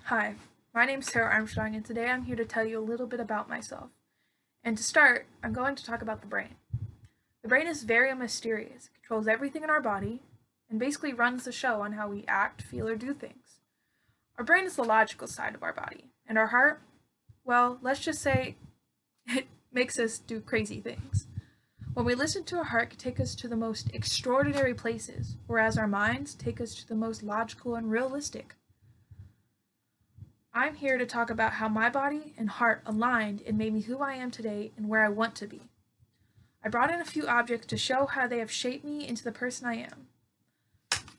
Hi, my name's Sarah Armstrong, and today I'm here to tell you a little bit about myself. And to start, I'm going to talk about the brain. The brain is very mysterious. It controls everything in our body and basically runs the show on how we act, feel, or do things. Our brain is the logical side of our body, and our heart, well, let's just say it makes us do crazy things. When we listen to our heart, it can take us to the most extraordinary places, whereas our minds take us to the most logical and realistic. I'm here to talk about how my body and heart aligned and made me who I am today and where I want to be. I brought in a few objects to show how they have shaped me into the person I am.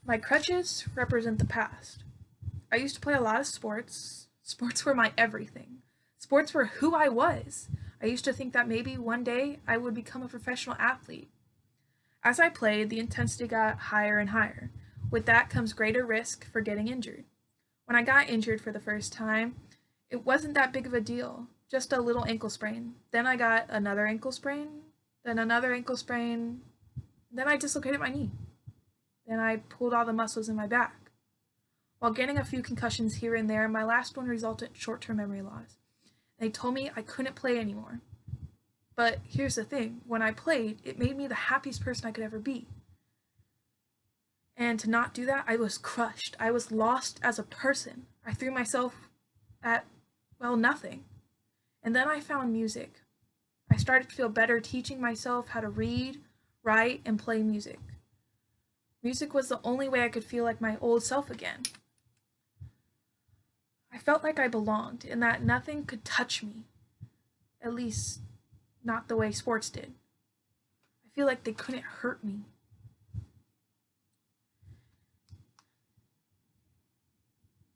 My crutches represent the past. I used to play a lot of sports. Sports were my everything. Sports were who I was. I used to think that maybe one day I would become a professional athlete. As I played, the intensity got higher and higher. With that comes greater risk for getting injured. When I got injured for the first time, it wasn't that big of a deal, just a little ankle sprain. Then I got another ankle sprain, then another ankle sprain, then I dislocated my knee. Then I pulled all the muscles in my back. While getting a few concussions here and there, my last one resulted in short-term memory loss. They told me I couldn't play anymore. But here's the thing, when I played, it made me the happiest person I could ever be. And to not do that, I was crushed. I was lost as a person. I threw myself at, well, nothing. And then I found music. I started to feel better teaching myself how to read, write, and play music. Music was the only way I could feel like my old self again. I felt like I belonged and that nothing could touch me. At least, not the way sports did. I feel like they couldn't hurt me.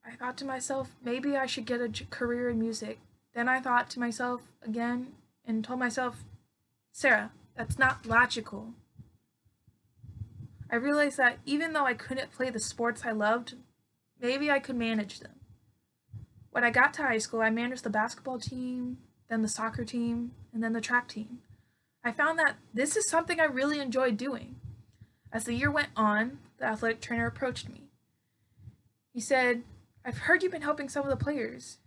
I thought to myself, maybe I should get a career in music. Then I thought to myself again and told myself, Sarah, that's not logical. I realized that even though I couldn't play the sports I loved, maybe I could manage them. When I got to high school, I managed the basketball team, then the soccer team, and then the track team. I found that this is something I really enjoyed doing. As the year went on, the athletic trainer approached me. He said, I've heard you've been helping some of the players.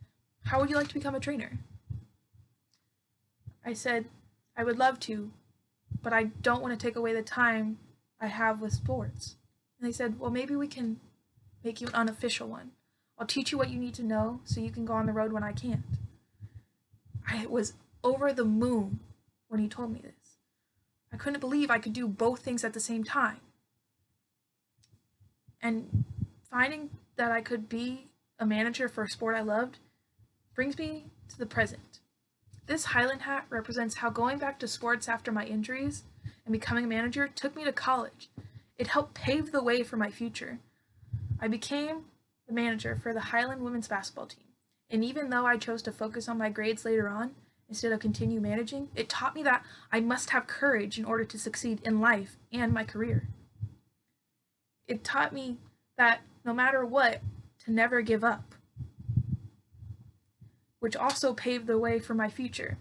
How would you like to become a trainer? I said, I would love to, but I don't want to take away the time I have with sports. And they said, well, maybe we can make you an unofficial one. I'll teach you what you need to know so you can go on the road when I can't. I was over the moon when he told me this. I couldn't believe I could do both things at the same time. And finding that I could be a manager for a sport I loved brings me to the present. This Highland hat represents how going back to sports after my injuries and becoming a manager took me to college. It helped pave the way for my future. I became the manager for the Highland women's basketball team, and even though I chose to focus on my grades later on instead of continue managing, it taught me that I must have courage in order to succeed in life and my career. It taught me that no matter what, to never give up, which also paved the way for my future.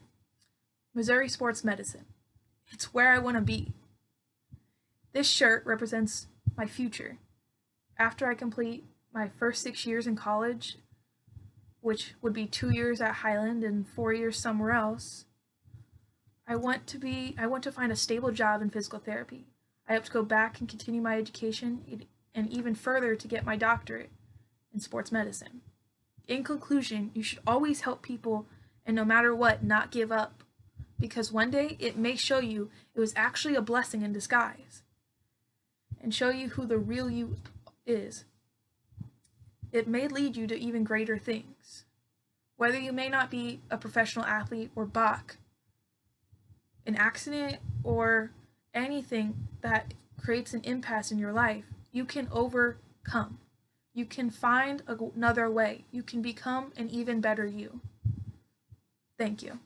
Missouri Sports Medicine. It's where I want to be. This shirt represents my future. After I complete my first 6 years in college, which would be 2 years at Highland and 4 years somewhere else, I want to find a stable job in physical therapy. I hope to go back and continue my education and even further to get my doctorate in sports medicine. In conclusion, you should always help people and no matter what, not give up. Because one day it may show you it was actually a blessing in disguise and show you who the real you is. It may lead you to even greater things. Whether you may not be a professional athlete or Bach, an accident or anything that creates an impasse in your life, you can overcome. You can find another way. You can become an even better you. Thank you.